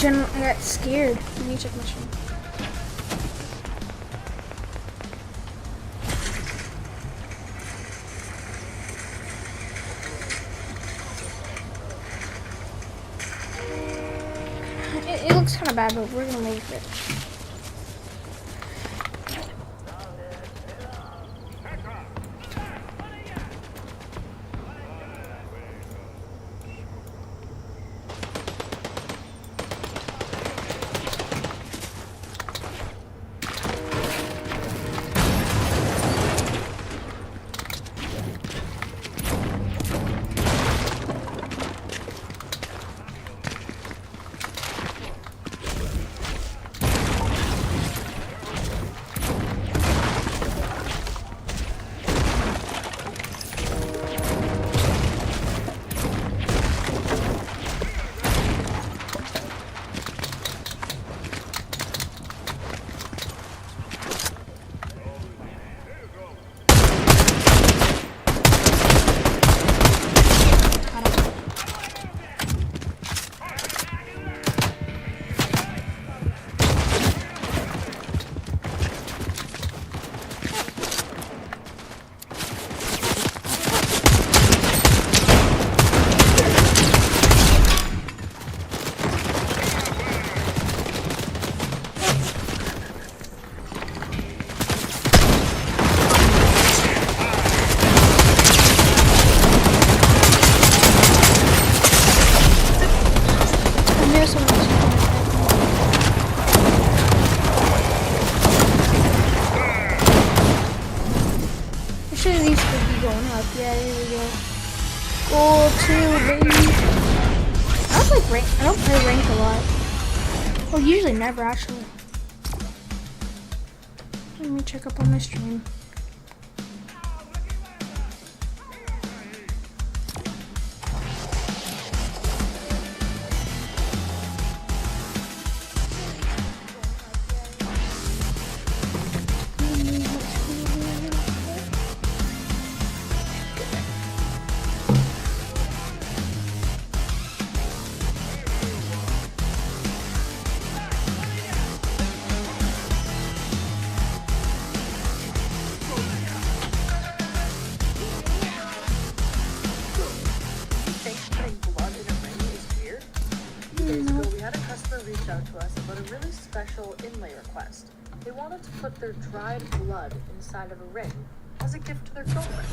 I got scared. Let me check my stream. It looks kind of bad, but we're gonna live with it. Yeah, here we go. Goal 2, baby. I don't play rank a lot. Well, usually never, actually. Let me check up on my stream. They wanted to put their dried blood inside of a ring as a gift to their girlfriend.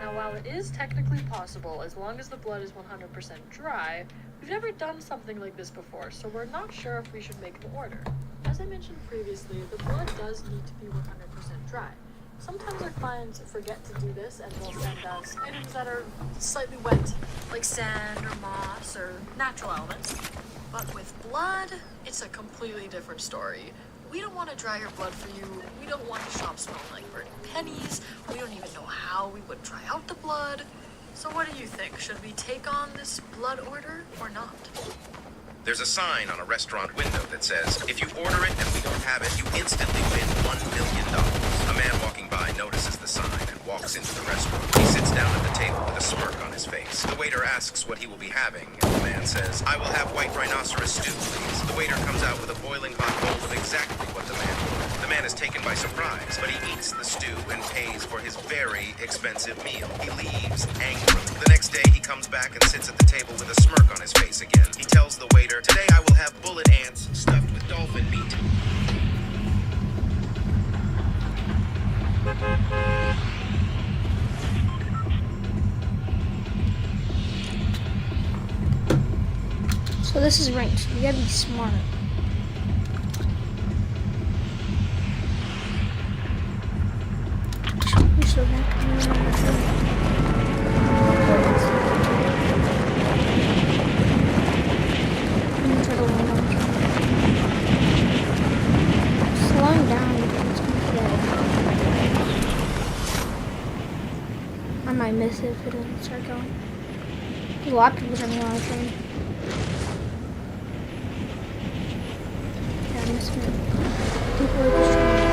Now, while it is technically possible, as long as the blood is 100% dry, we've never done something like this before, so we're not sure if we should make the order. As I mentioned previously, the blood does need to be 100% dry. Sometimes our clients forget to do this and will send us items that are slightly wet, like sand or moss or natural elements. But with blood, it's a completely different story. We don't want to dry your blood for you. We don't want the shop smelling like burning pennies. We don't even know how we would dry out the blood. So what do you think? Should we take on this blood order or not? There's a sign on a restaurant window that says, if you order it and we don't have it, you instantly win $1 million. A man walking by notices the sign and walks into the restaurant. He sits down at the table with a smirk on his face. The waiter asks what he will be having, and the man says, I will have white rhinoceros stew, please. The waiter comes out with a boiling hot bowl of exactly what the man ordered. The man is taken by surprise, but he eats the stew and pays for his very expensive meal. He leaves angrily. The next day, he comes back and sits at the table with a smirk on his face again. He tells the waiter, today I will have bullet ants stuffed with dolphin meat. So this is ranked. You gotta be smart. You're so slowing down. I might miss it if it doesn't start going. There's a lot of people jumping on the train. Yeah, I miss me. People are just trying to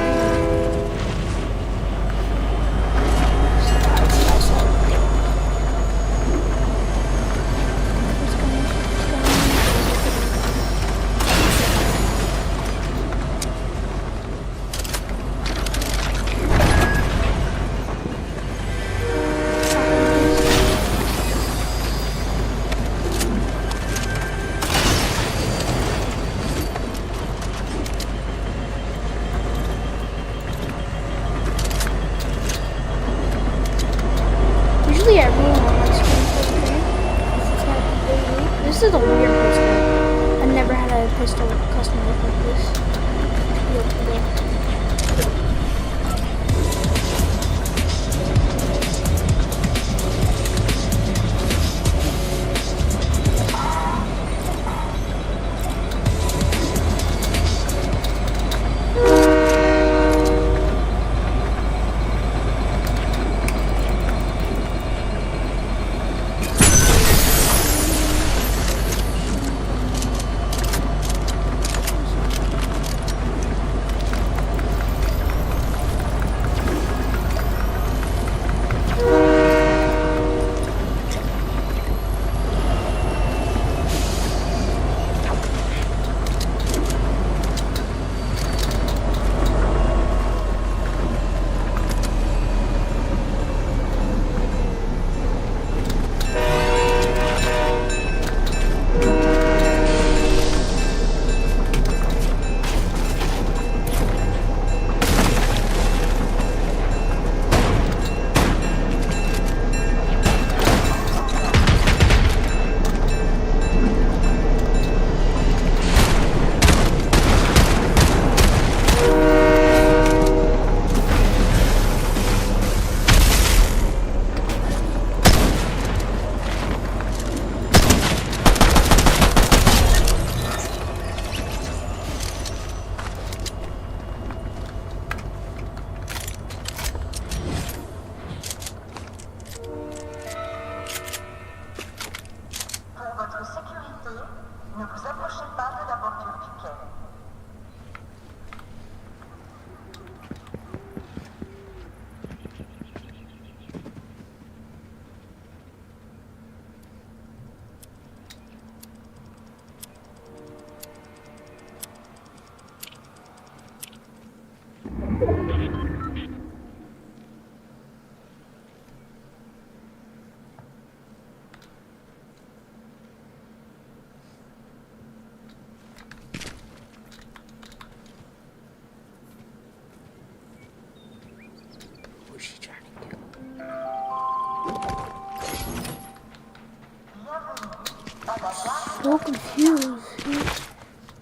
so confused.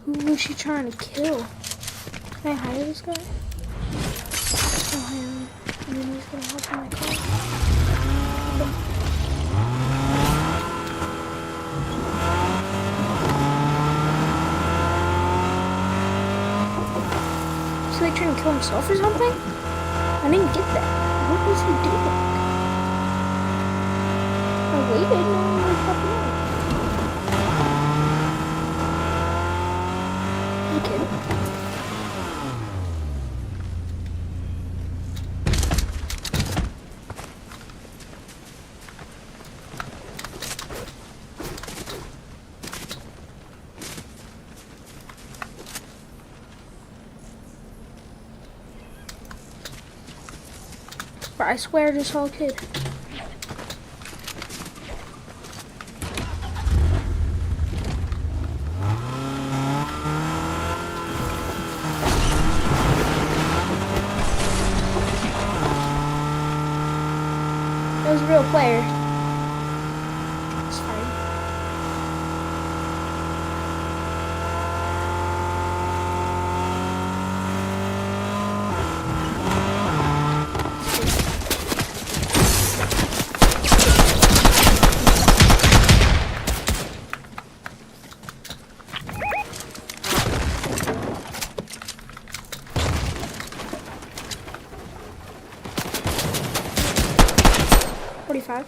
Who was she trying to kill? Can I hire this guy? I'll hire him. And then he's gonna hop in my car. Is he like trying to kill himself or something? I didn't get that. What was he doing? I waited, no one was popping up. You kidding? But I swear this whole kid. It was a real player. It's fine. $45.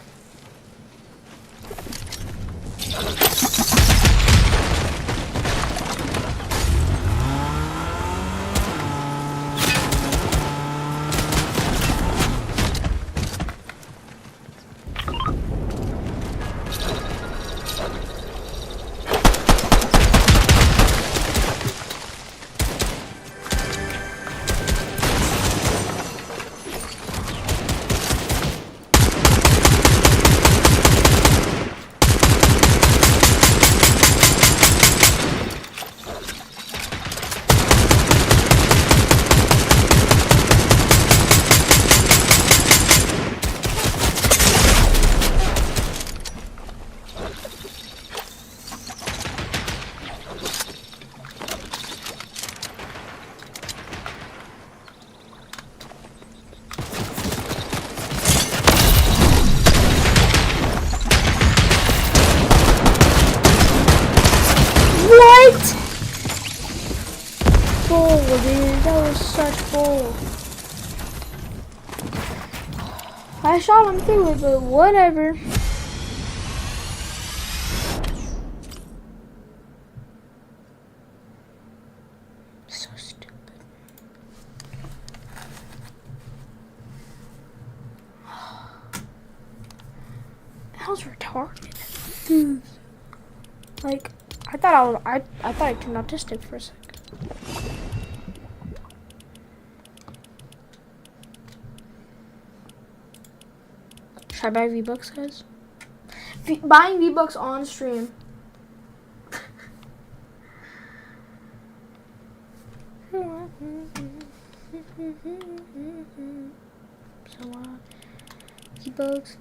What? Bull, dude. That was such bull. I shot him through it, but whatever. So stupid. That was retarded. Dude. Like, I thought I turned autistic for a second. Should I buy V-Bucks, guys? Buying V-Bucks on stream. So,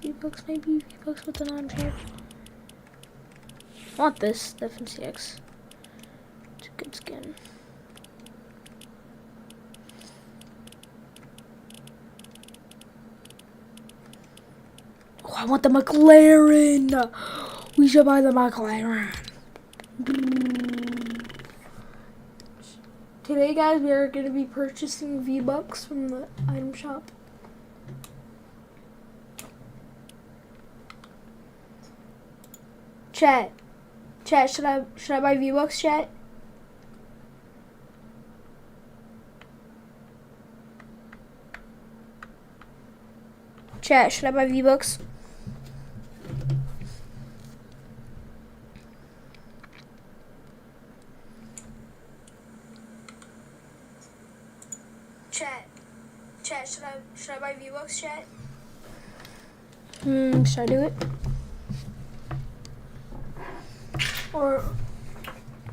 V-Bucks, maybe V-Bucks with an on-charge. I want this, the FNCX. It's a good skin. Oh, I want the McLaren! We should buy the McLaren. Today, guys, we are going to be purchasing V-Bucks from the item shop. Chat, should I buy V-Bucks, chat? Chat, should I buy V-Bucks? Chat, should I buy V-Bucks, chat? Should I do it? Or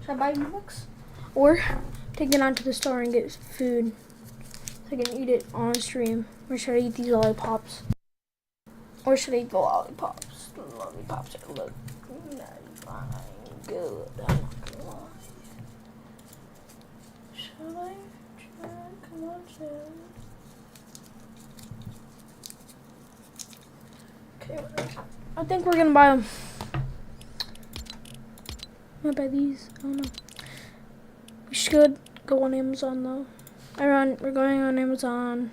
should I buy V-Bucks? Or take it onto the store and get food so I can eat it on stream. Or should I eat these lollipops? Or should I eat the lollipops? The lollipops are look good. I'm not gonna lie. Shall I check? Come on, check. Okay, I think we're gonna buy them. I'm gonna buy these. I don't know. We should go on Amazon though. We're going on Amazon.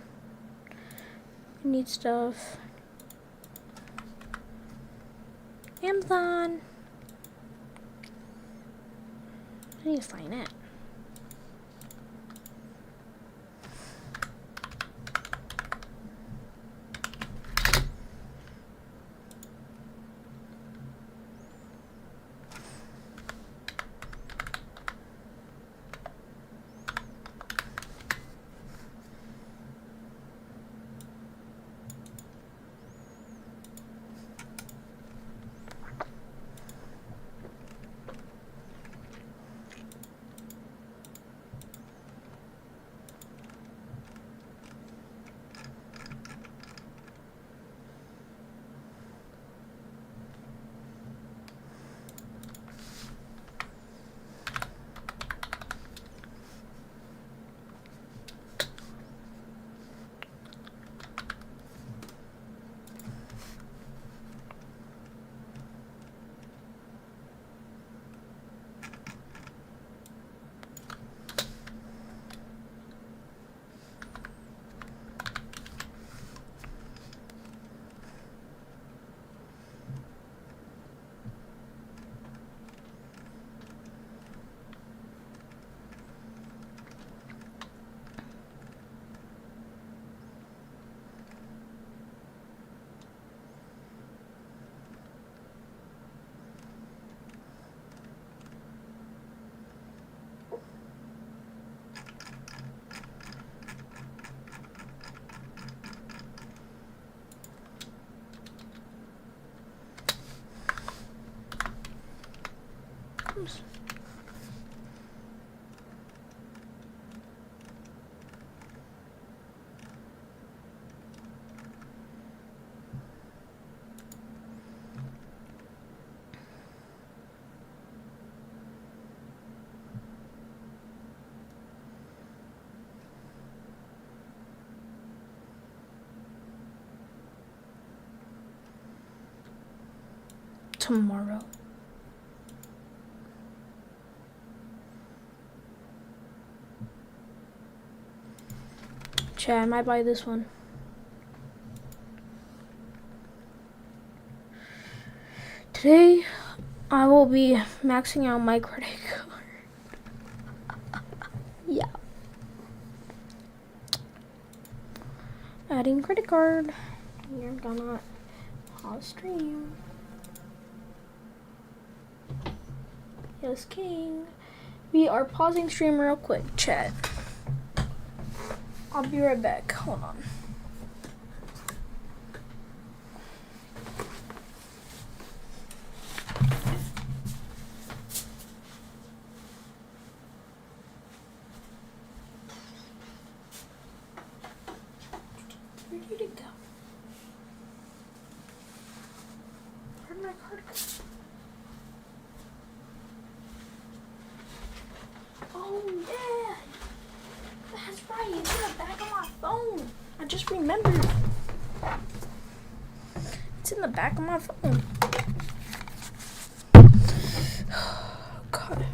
We need stuff. Amazon. I need to find it. Tomorrow. Chat, I might buy this one. Today, I will be maxing out my credit card. Yeah. Adding credit card. You're gonna pause stream. Yes, King. We are pausing stream real quick, chat. I'll be right back. Hold on. Where did it go? Where did my card go? Oh yeah! That's right, it's in the back of my phone. I just remembered. It's in the back of my phone. Oh, God.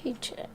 Hey, chat.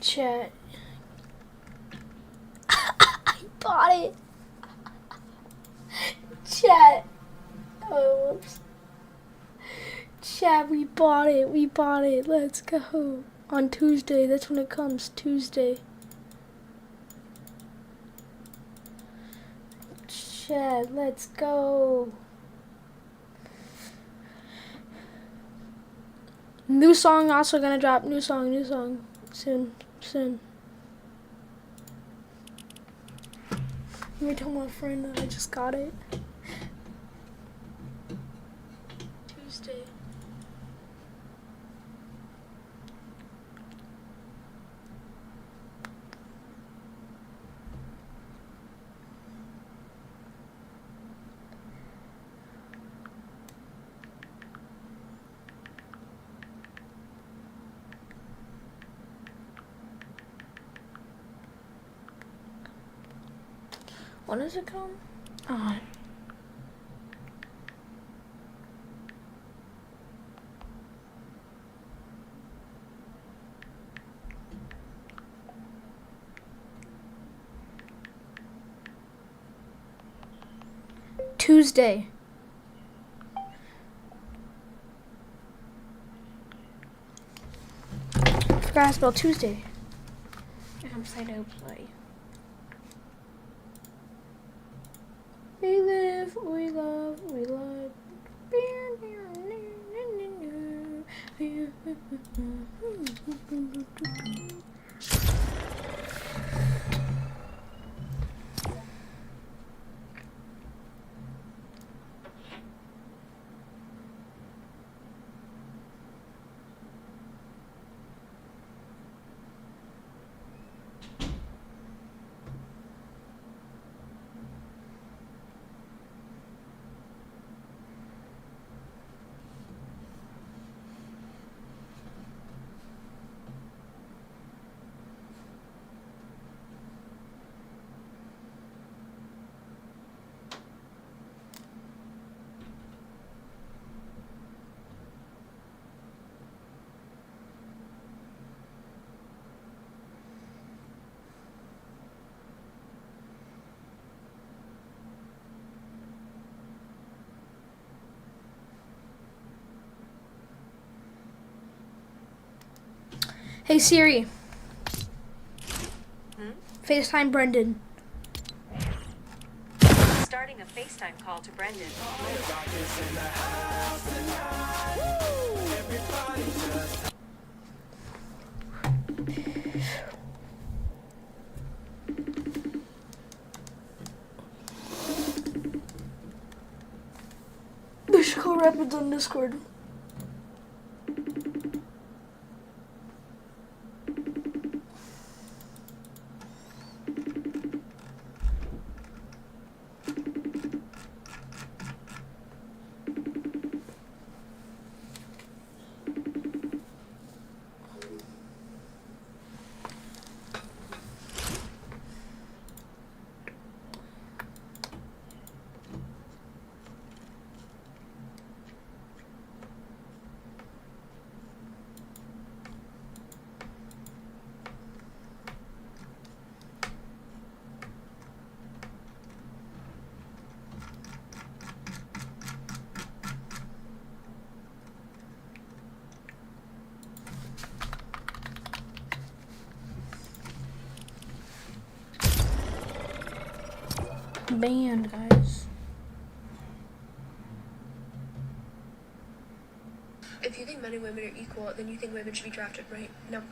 Chat. I bought it. Chat. Oh, whoops. Chat, we bought it. We bought it. Let's go. On Tuesday. That's when it comes. Tuesday. Chat, let's go. New song also gonna drop. New song. Soon. Let me tell my friend that I just got it. Tuesday. When does it come? Tuesday. Forgot to spell Tuesday. I'm excited to play. We live, we love, we love. Hey Siri. FaceTime Brendan. Starting a FaceTime call to Brendan. We should call Rapids on Discord. banned, guys. If you think men and women are equal, then you think women should be drafted, right? No,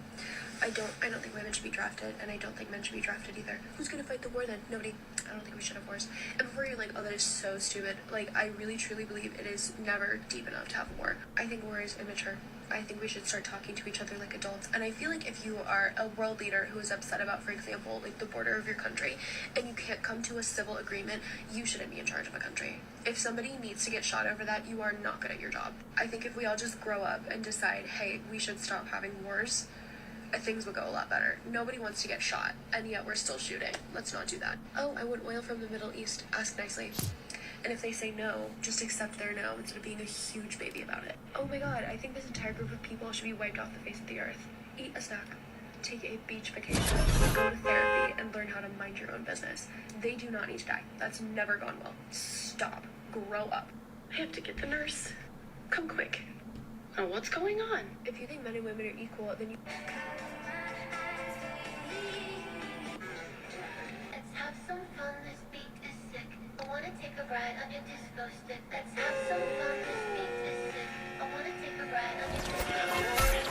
I don't. I don't think women should be drafted, and I don't think men should be drafted either. Who's gonna fight the war then? Nobody. I don't think we should have wars. And before you're like, oh, that is so stupid. Like, I really truly believe it is never deep enough to have war. I think war is immature. I think we should start talking to each other like adults. And I feel like if you are a world leader who is upset about, for example, like the border of your country, and you can't come to a civil agreement, you shouldn't be in charge of a country. If somebody needs to get shot over that, you are not good at your job. I think if we all just grow up and decide, hey, we should stop having wars, things would go a lot better. Nobody wants to get shot, and yet we're still shooting. Let's not do that. Oh, I want oil from the Middle East. Ask nicely. And if they say no, just accept their no instead of being a huge baby about it. Oh my god, I think this entire group of people should be wiped off the face of the earth. Eat a snack. Take a beach vacation. Go to therapy and learn how to mind your own business. They do not need to die. That's never gone well. Stop. Grow up. I have to get the nurse. Come quick. Now, what's going on? If you think men and women are equal, then you... Let's have some fun, this beat is sick. I wanna take a ride on your disco stick. Let's have some fun, this beat is sick. I wanna take a ride on your disco stick.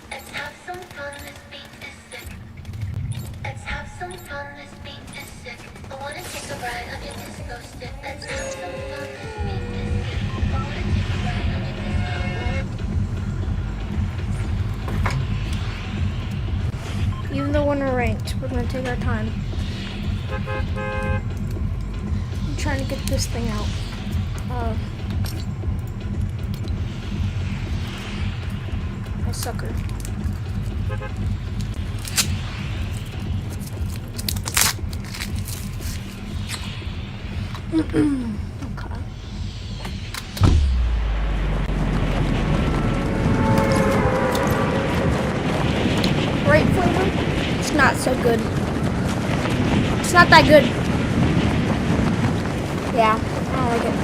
Let's have some fun, this beat is sick. Let's have some fun, this beat is sick. I wanna take a ride on your disco stick. Let's have some fun, this beat is sick. I wanna take a ride on your disco. Even though we're ranked, we're gonna take our time. I'm trying to get this thing out. A sucker. Okay. Grape flavor? It's not so good. It's not that good. Yeah, I don't like it.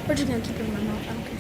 We're just gonna keep it in my mouth. I don't care.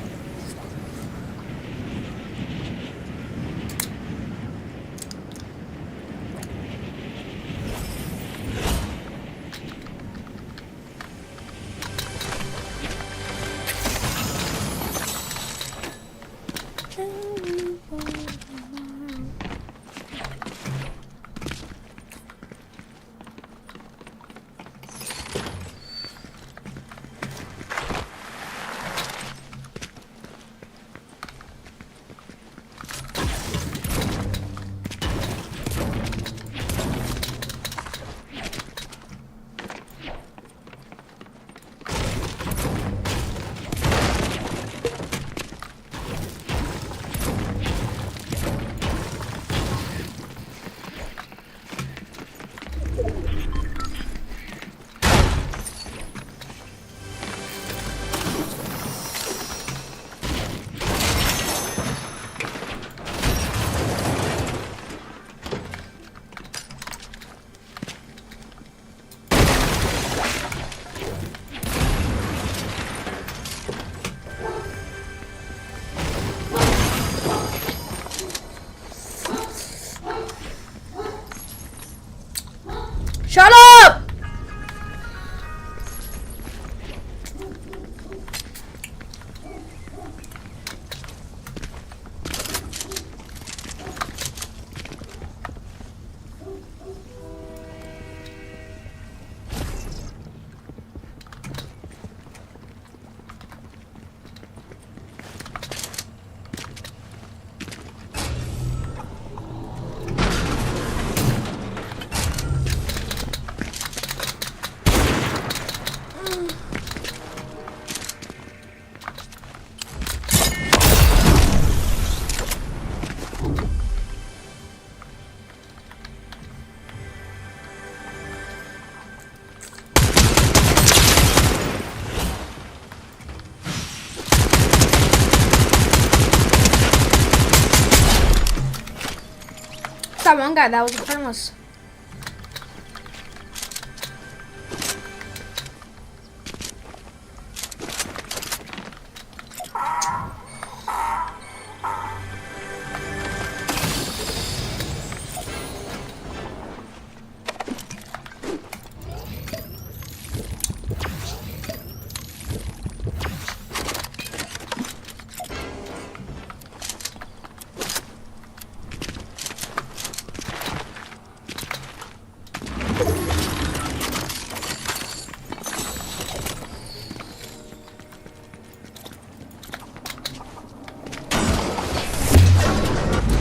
that one guy that was harmless.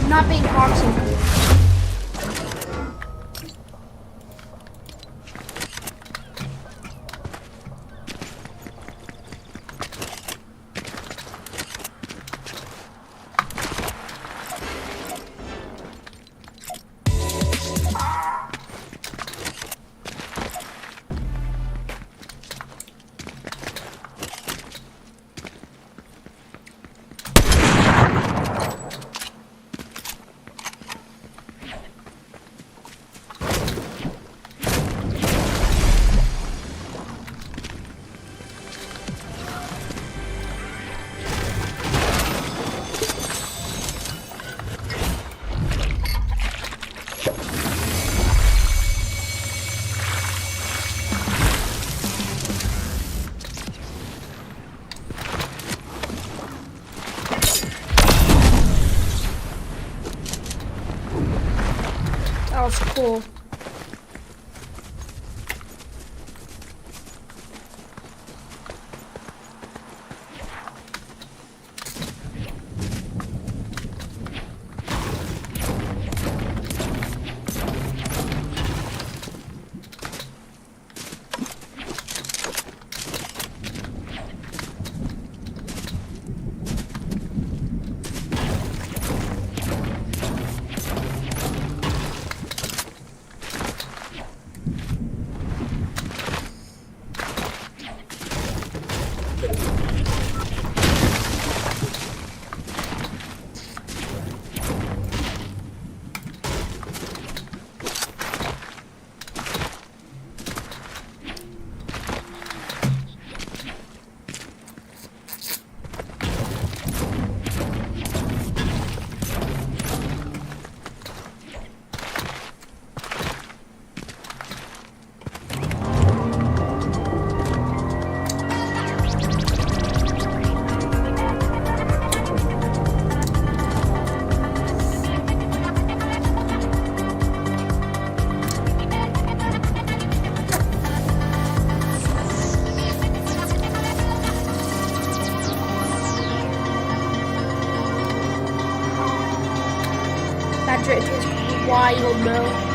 Not being toxic. That was cool. That drink is wild, bro.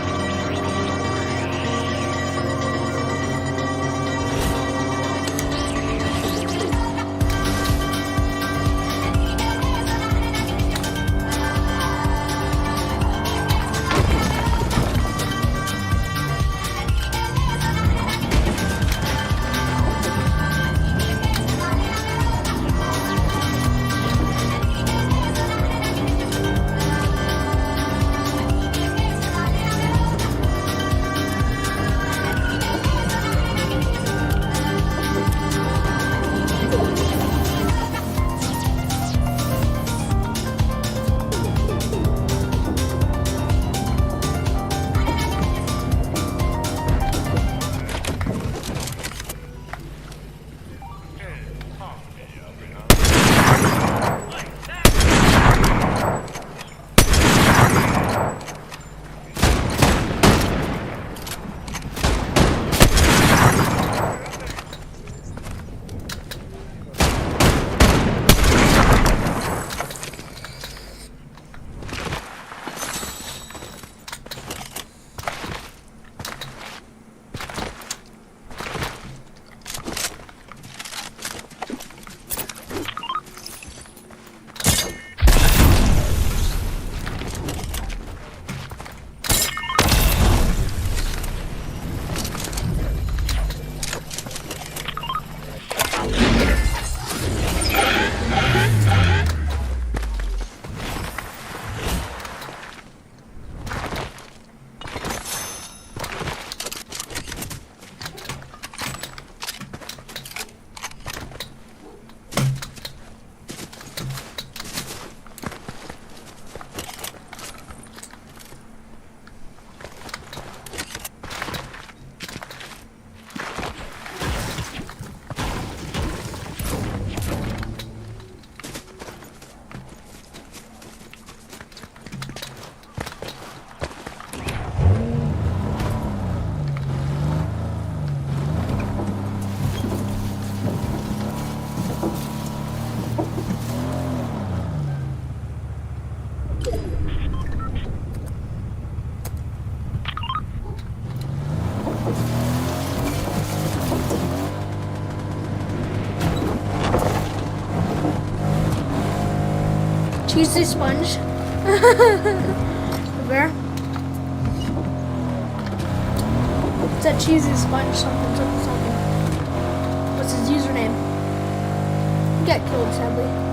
Cheesy sponge. The bear. It's that cheesy sponge something, something, something. What's his username? He got killed, sadly.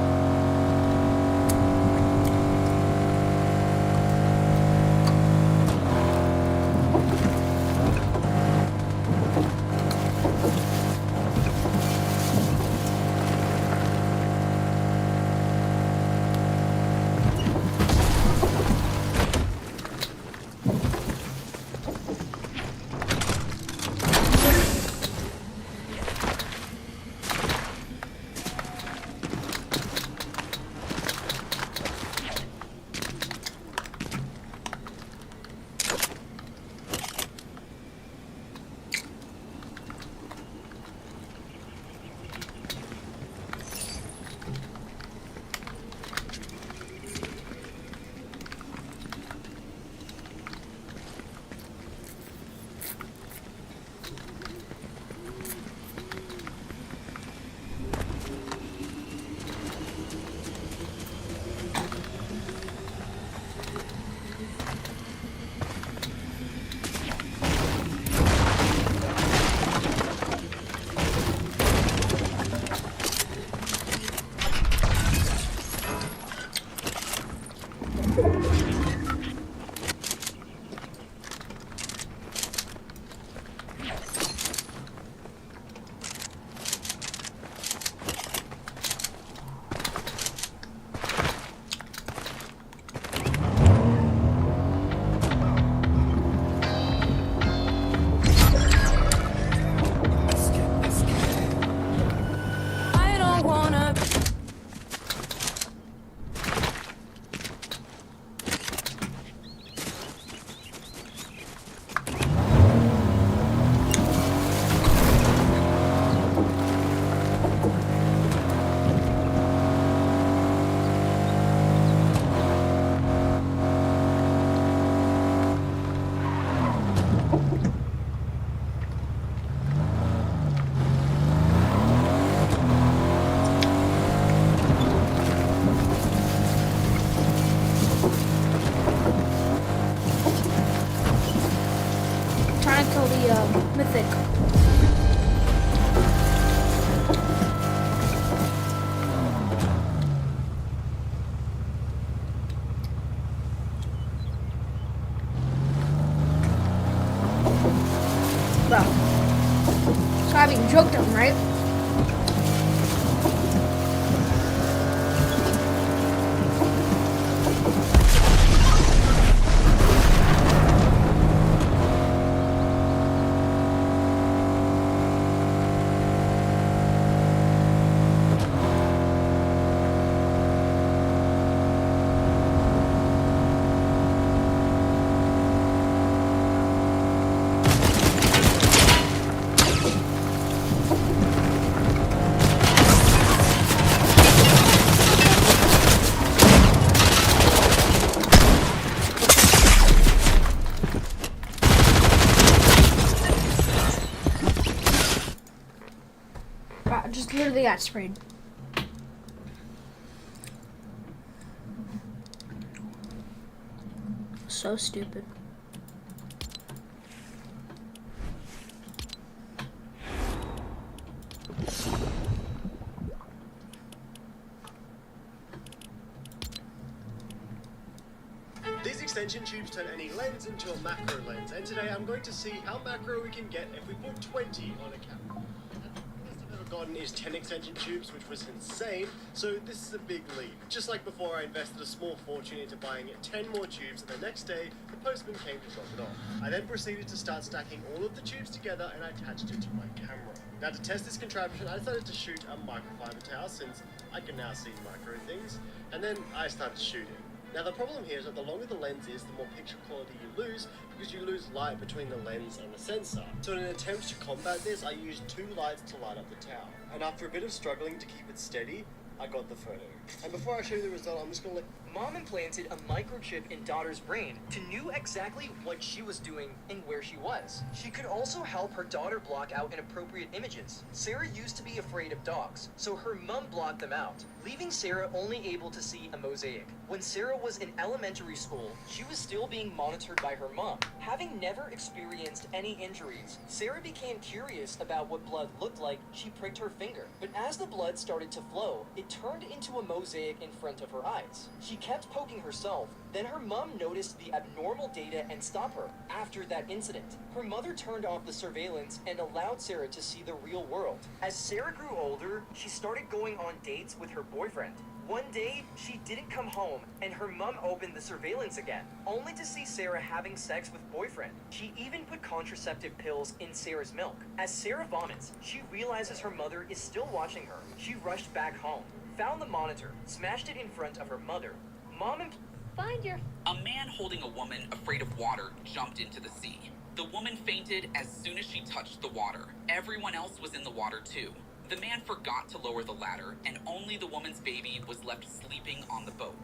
Trying to kill the mythic. Well, so I mean, joked him, right? Wow, just literally got sprayed. So stupid. These extension tubes turn any lens into a macro lens, and today I'm going to see how macro we can get if we put 20 on a camera. The best I've ever gotten is 10 extension tubes, which was insane, so this is a big leap. Just like before, I invested a small fortune into buying 10 more tubes, and the next day, the postman came to drop it off. I then proceeded to start stacking all of the tubes together, and I attached it to my camera. Now, to test this contraption, I decided to shoot a microfiber towel, since I can now see micro things, and then I started shooting. Now the problem here is that the longer the lens is, the more picture quality you lose, because you lose light between the lens and the sensor. So in an attempt to combat this, I used 2 lights to light up the towel. And after a bit of struggling to keep it steady, I got the photo. And before I show you the result, I'm just going to let Mom implanted a microchip in daughter's brain to know exactly what she was doing and where she was. She could also help her daughter block out inappropriate images. Sarah used to be afraid of dogs, so her mom blocked them out, leaving Sarah only able to see a mosaic. When Sarah was in elementary school, she was still being monitored by her mom. Having never experienced any injuries, Sarah became curious about what blood looked like. She pricked her finger, but as the blood started to flow, it turned into a mosaic in front of her eyes. She kept poking herself, then her mom noticed the abnormal data and stopped her. After that incident, her mother turned off the surveillance and allowed Sarah to see the real world. As Sarah grew older, she started going on dates with her boyfriend. One day, she didn't come home, and her mom opened the surveillance again, only to see Sarah having sex with boyfriend. She even put contraceptive pills in Sarah's milk. As Sarah vomits, she realizes her mother is still watching her. She rushed back home, found the monitor, smashed it in front of her mother. A man holding a woman afraid of water jumped into the sea. The woman fainted as soon as she touched the water. Everyone else was in the water too. The man forgot to lower the ladder, and only the woman's baby was left sleeping on the boat.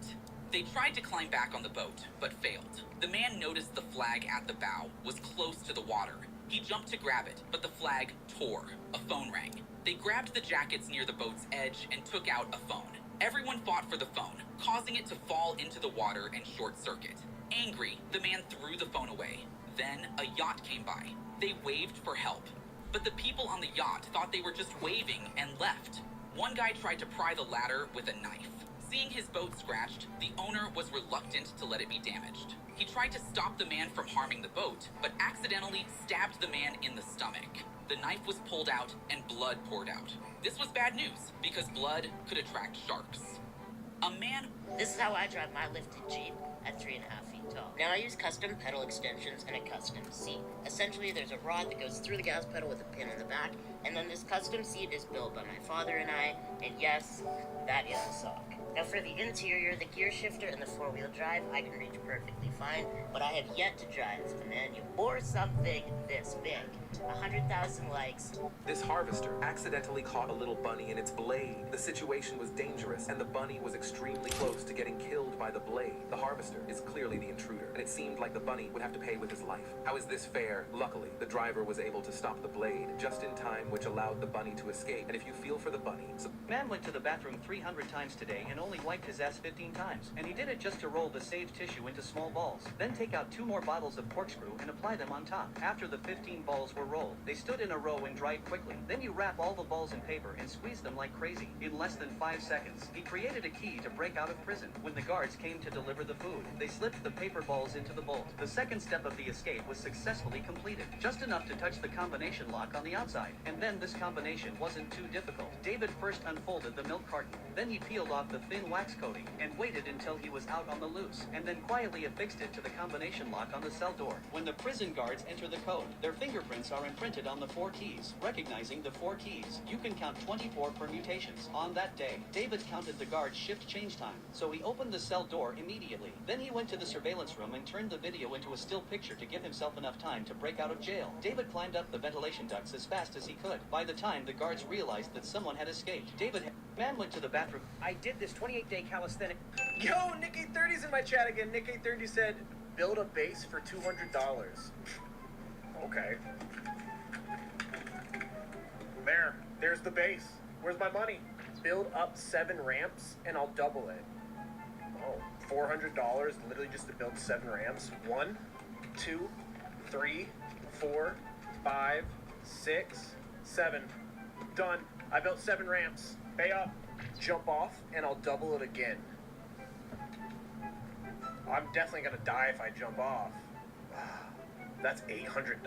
They tried to climb back on the boat, but failed. The man noticed the flag at the bow was close to the water. He jumped to grab it, but the flag tore. A phone rang. They grabbed the jackets near the boat's edge and took out a phone. Everyone fought for the phone, causing it to fall into the water and short circuit. Angry, the man threw the phone away. Then a yacht came by. They waved for help. But the people on the yacht thought they were just waving and left. One guy tried to pry the ladder with a knife. Seeing his boat scratched, the owner was reluctant to let it be damaged. He tried to stop the man from harming the boat, but accidentally stabbed the man in the stomach. The knife was pulled out and blood poured out. This was bad news, because blood could attract sharks. A man... This is how I drive my lifted Jeep at 3.5 feet tall. Now I use custom pedal extensions and a custom seat. Essentially, there's a rod that goes through the gas pedal with a pin in the back, and then this custom seat is built by my father and I, and yes, that is a sock. Now for the interior, the gear shifter and the four-wheel drive, I can reach perfectly fine, but I have yet to drive a manual or something this big. 100,000 likes. This harvester accidentally caught a little bunny in its blade. The situation was dangerous, and the bunny was extremely close to getting killed by the blade. The harvester is clearly the intruder, and it seemed like the bunny would have to pay with his life. How is this fair? Luckily, the driver was able to stop the blade just in time, which allowed the bunny to escape. And if you feel for the bunny... Man went to the bathroom 300 times today and only wiped his ass 15 times. And he did it just to roll the saved tissue into small balls. Then take out 2 more bottles of corkscrew and apply them on top. After the 15 balls were rolled, they stood in a row and dried quickly. Then you wrap all the balls in paper and squeeze them like crazy. In less than 5 seconds, he created a key to break out of prison. When the guards came to deliver the food, they slipped the paper balls into the bolt. The second step of the escape was successfully completed, just enough to touch the combination lock on the outside. And then this combination wasn't too difficult. David first unfolded the milk carton, then he peeled off the thin wax coating and waited until he was out on the loose, and then quietly affixed it to the combination lock on the cell door. When the prison guards enter the code, their fingerprints are imprinted on the 4 keys. Recognizing the 4 keys, you can count 24 permutations. On that day, David counted the guard's shift change time, so he opened the cell door immediately. Then he went to the surveillance room and turned the video into a still picture to give himself enough time to break out of jail. David climbed up the ventilation ducts as fast as he could. By the time the guards realized that someone had escaped, Man went to the bathroom. I did this 28-day calisthenic. Yo, Nick830's in my chat again. Nick830 said, build a base for $200. Okay. There's the base. Where's my money? Build up 7 ramps and I'll double it. Oh, $400 literally just to build 7 ramps. 1, 2, 3, 4, 5, 6, 7. Done. I built 7 ramps. Pay up. Jump off and I'll double it again. I'm definitely gonna die if I jump off. That's $800.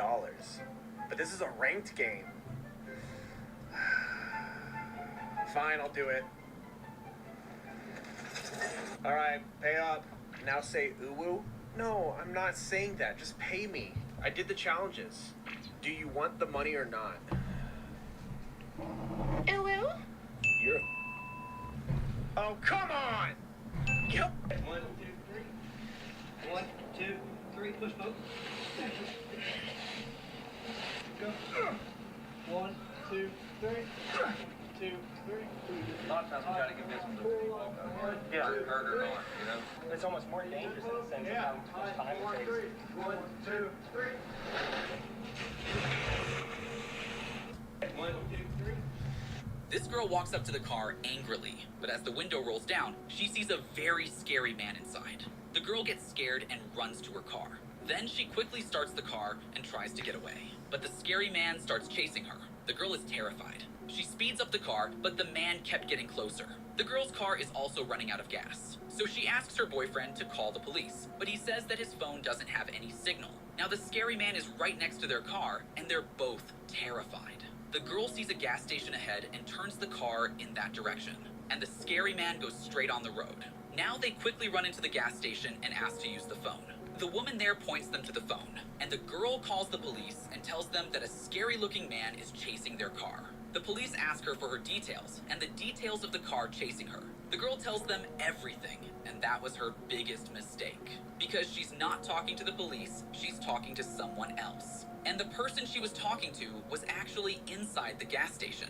But this is a ranked game. Fine, I'll do it. Alright, pay up. Now say uwu. No, I'm not saying that. Just pay me. I did the challenges. Do you want the money or not? Uwu? You're... Oh, come on! Yep. 1, 2, 3. 1, 2, 3. Push both. Go. 1, 2, 3. 2, 3. A lot of times we try to give this one to people. Yeah. Burger going, you know? It's almost more dangerous in the sense of how much time it takes. 1, 2, 3. 1, 2, 3. This girl walks up to the car angrily, but as the window rolls down, she sees a very scary man inside. The girl gets scared and runs to her car. Then she quickly starts the car and tries to get away. But the scary man starts chasing her. The girl is terrified. She speeds up the car, but the man kept getting closer. The girl's car is also running out of gas. So she asks her boyfriend to call the police, but he says that his phone doesn't have any signal. Now the scary man is right next to their car, and they're both terrified. The girl sees a gas station ahead and turns the car in that direction, and the scary man goes straight on the road. Now they quickly run into the gas station and ask to use the phone. The woman there points them to the phone, and the girl calls the police and tells them that a scary-looking man is chasing their car. The police ask her for her details, and the details of the car chasing her. The girl tells them everything, and that was her biggest mistake. Because she's not talking to the police, she's talking to someone else. And the person she was talking to was actually inside the gas station.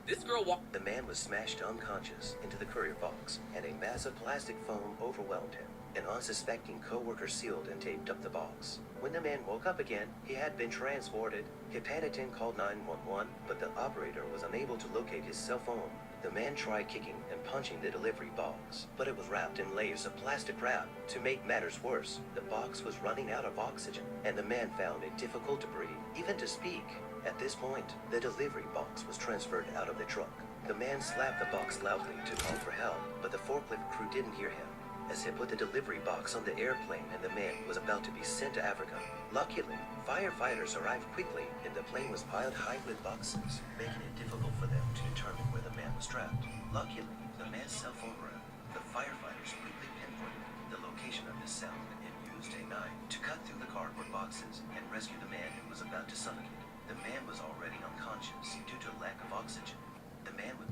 This girl walked. The man was smashed unconscious into the courier box, and a mass of plastic foam overwhelmed him. An unsuspecting co-worker sealed and taped up the box. When the man woke up again, he had been transported. He panicked and called 911, but the operator was unable to locate his cell phone. The man tried kicking and punching the delivery box, but it was wrapped in layers of plastic wrap. To make matters worse, the box was running out of oxygen, and the man found it difficult to breathe, even to speak. At this point, the delivery box was transferred out of the truck. The man slapped the box loudly to call for help, but the forklift crew didn't hear him, as he put the delivery box on the airplane and the man was about to be sent to Africa. Luckily, firefighters arrived quickly and the plane was piled high with boxes, making it difficult for them to determine where the man was trapped. Luckily, the man's cell phone rang. The firefighters quickly pinpointed the location of his sound and used a knife to cut through the cardboard boxes and rescue the man who was about to suffocate. The man was already unconscious due to lack of oxygen. The man would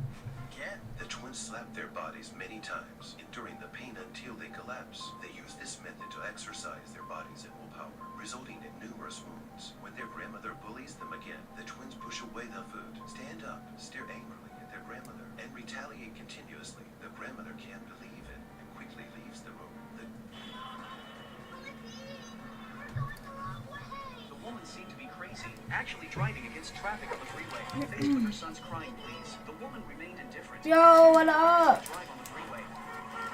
The twins slapped their bodies many times, enduring the pain until they collapsed. They used this method to exercise their bodies at full power, resulting in numerous wounds. When their grandmother bullies them again, the twins push away the food, stand up, stare angrily at their grandmother, and retaliate continuously. The grandmother can't believe it and quickly leaves the room. The woman seemed to be crazy, actually driving against traffic on the freeway. Faced with her son's crying pleas, the woman remained indifferent. Yo, what up? Drive on the freeway.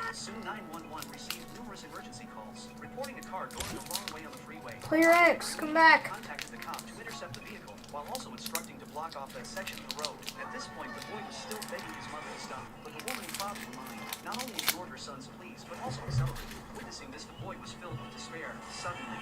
Soon 911 received numerous emergency calls, reporting a car going the wrong way on the freeway. Player X, come back. Contacted the cop to intercept the vehicle, while also instructing to block off that section of the road. At this point, the boy was still begging his mother to stop, but the woman followed her mind. Not only ignored her son's pleas, but also accelerated. Witnessing this, the boy was filled with despair. Suddenly,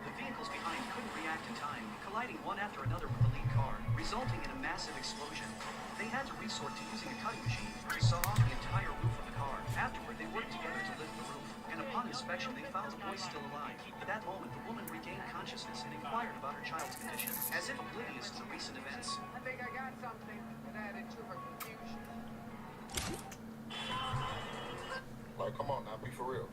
the vehicles behind couldn't react in time, colliding one after another with the lead car, resulting in a massive explosion. They had to resort to using a cutting machine to saw off the entire roof of the car. Afterward, they worked together to lift the roof, and upon inspection, they found the boy still alive. At that moment, the woman regained consciousness and inquired about her child's condition, as if oblivious to the recent events. I think I got something that added to her confusion. Like, come on now, be for real.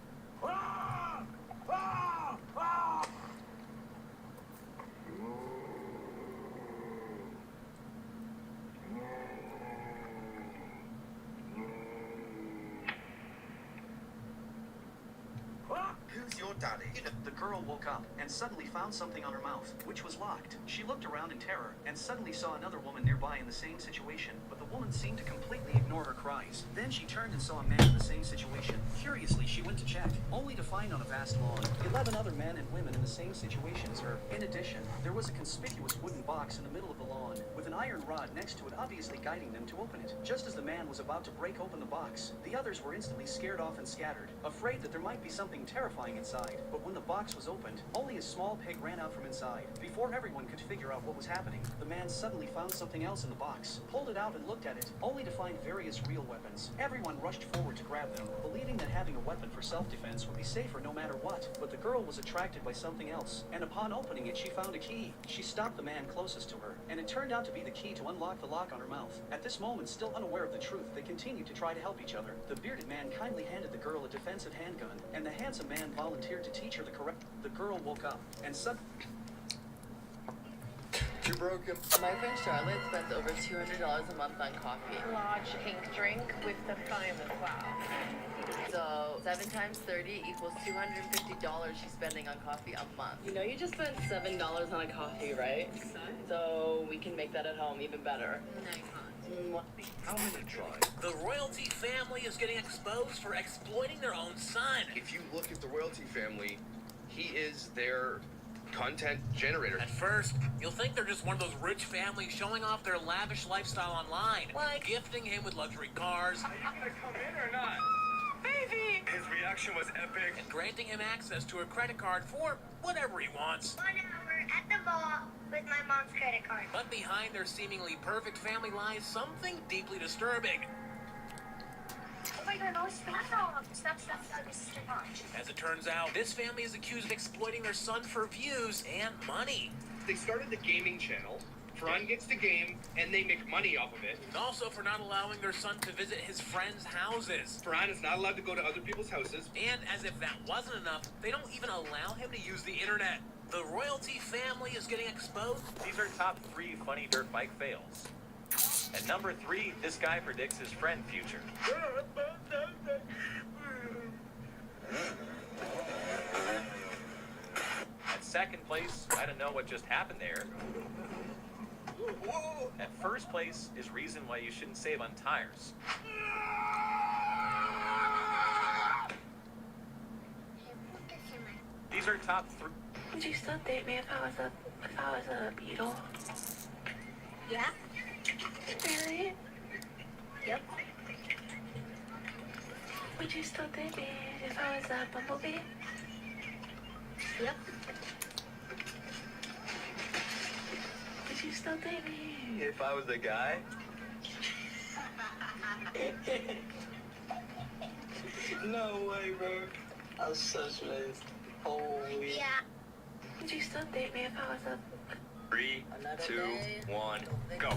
Who's your daddy? The girl woke up and suddenly found something on her mouth, which was locked. She looked around in terror and suddenly saw another woman nearby in the same situation, but the woman seemed to completely ignore her cries. Then she turned and saw a man in the same situation. Curiously, she went to check, only to find on a vast lawn 11 other men and women in the same situation as her. In addition, there was a conspicuous wooden box in the middle of the lawn, with an iron rod next to it obviously guiding them to open it. Just as the man was about to break open the box, the others were instantly scared off and scattered, afraid that there might be something terrifying inside. But when the box was opened, only a small pig ran out from inside. Before everyone could figure out what was happening, the man suddenly found something else in the box, pulled it out and looked at it, only to find various real weapons. Everyone rushed forward to grab them, believing that having a weapon for self-defense would be safer no matter what. But the girl was attracted by something else, and upon opening it, she found a key. She stopped the man closest to her, and it turned out to be the key to unlock the lock on her mouth. At this moment, still unaware of the truth, they continued to try to help each other. The bearded man kindly handed the girl a defensive handgun, and the handsome man volunteered to teach her the correct. The girl woke up, and you broken? My friend Charlotte spends over $200 a month on coffee. Large pink drink with the foam as well. So 7 times 30 equals $250 she's spending on coffee a month. You know you just spent $7 on a coffee, right? So we can make that at home even better. No, you can't. How many tried? The royalty family is getting exposed for exploiting their own son. If you look at the royalty family, he is their content generator. At first, you'll think they're just one of those rich families showing off their lavish lifestyle online, like gifting him with luxury cars. Are you gonna come in or not? Baby! His reaction was epic. And granting him access to a credit card for whatever he wants. 1 hour at the mall with my mom's credit card. But behind their seemingly perfect family lies something deeply disturbing. Oh my god, no, stop. Stop, this is too much. As it turns out, this family is accused of exploiting their son for views and money. They started the gaming channel. Ferran gets the game, and they make money off of it. And also for not allowing their son to visit his friends' houses. Ferran is not allowed to go to other people's houses. And as if that wasn't enough, they don't even allow him to use the internet. The royalty family is getting exposed. These are top 3 funny dirt bike fails. At number 3, this guy predicts his friend future. At second place, I don't know what just happened there. At first place is reason why you shouldn't save on tires. These are top 3. Would you still date me if I was a beetle? Yeah? Really? Yep. Would you still date me if I was a bumblebee? Yep. Would you still date me? If I was a guy? No way, bro. I was so stressed. Holy. Yeah. Would you still date me if I was a... 3, 2, 1, go.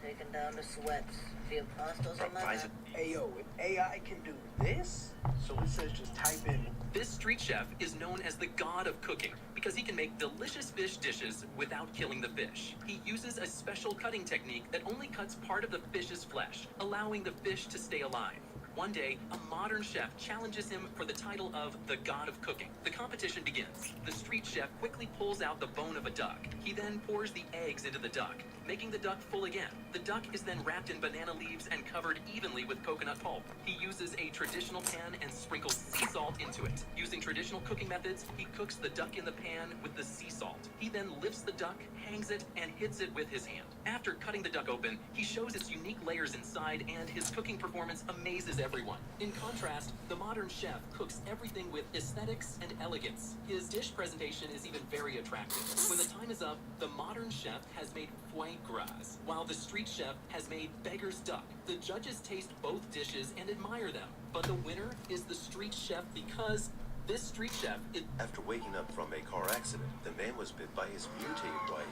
Taking down the sweats. The imposters on my lap. Hey, yo, if AI can do this, so it says just type in. This street chef is known as the god of cooking because he can make delicious fish dishes without killing the fish. He uses a special cutting technique that only cuts part of the fish's flesh, allowing the fish to stay alive. One day, a modern chef challenges him for the title of the god of cooking. The competition begins. The street chef quickly pulls out the bone of a duck. He then pours the eggs into the duck, making the duck full again. The duck is then wrapped in banana leaves and covered evenly with coconut pulp. He uses a traditional pan and sprinkles sea salt into it. Using traditional cooking methods, he cooks the duck in the pan with the sea salt. He then lifts the duck, hangs it, and hits it with his hand. After cutting the duck open, he shows its unique layers inside, and his cooking performance amazes everyone. In contrast, the modern chef cooks everything with aesthetics and elegance. His dish presentation is even very attractive. When the time is up, the modern chef has made foie gras, while the street chef has made beggar's duck. The judges taste both dishes and admire them, but the winner is the street chef because this street chef is... After waking up from a car accident, the man was bit by his mutated wife,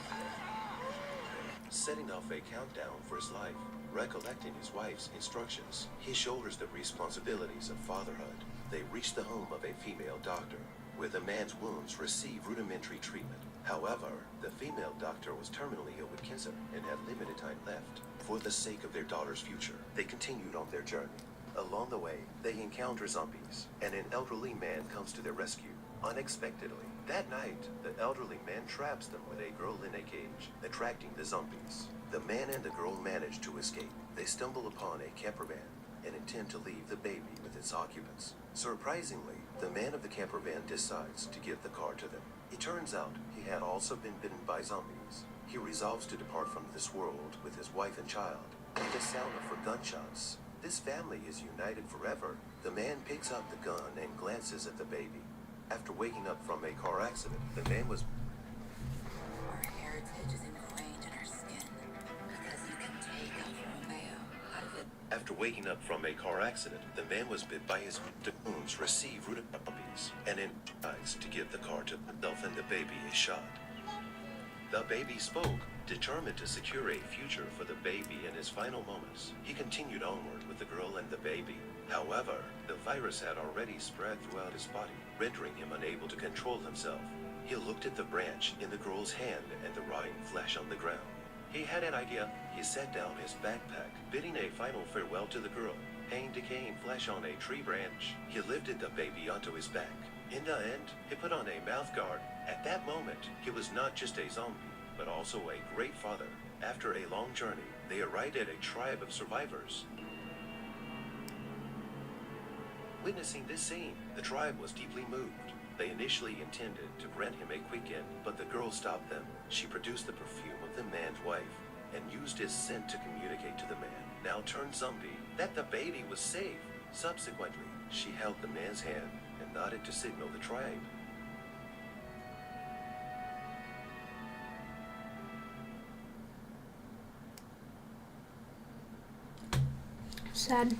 setting off a countdown for his life. Recollecting his wife's instructions, he shoulders the responsibilities of fatherhood. They reach the home of a female doctor, where the man's wounds receive rudimentary treatment. However, the female doctor was terminally ill with cancer and had limited time left. For the sake of their daughter's future, they continued on their journey. Along the way, they encounter zombies, and an elderly man comes to their rescue, unexpectedly. That night, the elderly man traps them with a girl in a cage, attracting the zombies. The man and the girl manage to escape. They stumble upon a camper van and intend to leave the baby with its occupants. Surprisingly, the man of the camper van decides to give the car to them. It turns out he had also been bitten by zombies. He resolves to depart from this world with his wife and child. At the sound of her gunshots, this family is united forever. The man picks up the gun and glances at the baby. After waking up from a car accident, the man was... Our heritage is ingrained in our skin because you can take a Romeo out of it. After waking up from a car accident, the man was bit by his wounds, received rooted puppies, and decides to give the car to himself and the baby a shot. The baby spoke, determined to secure a future for the baby in his final moments. He continued onward with the girl and the baby. However, the virus had already spread throughout his body, rendering him unable to control himself. He looked at the branch in the girl's hand and the rotting flesh on the ground. He had an idea. He set down his backpack, bidding a final farewell to the girl. Hanging decaying flesh on a tree branch, he lifted the baby onto his back. In the end, he put on a mouth guard. At that moment, he was not just a zombie, but also a great father. After a long journey, they arrived at a tribe of survivors. Witnessing this scene, the tribe was deeply moved. They initially intended to grant him a quick end, but the girl stopped them. She produced the perfume of the man's wife and used his scent to communicate to the man, now turned zombie, that the baby was safe. Subsequently, she held the man's hand and nodded to signal the tribe. Sad.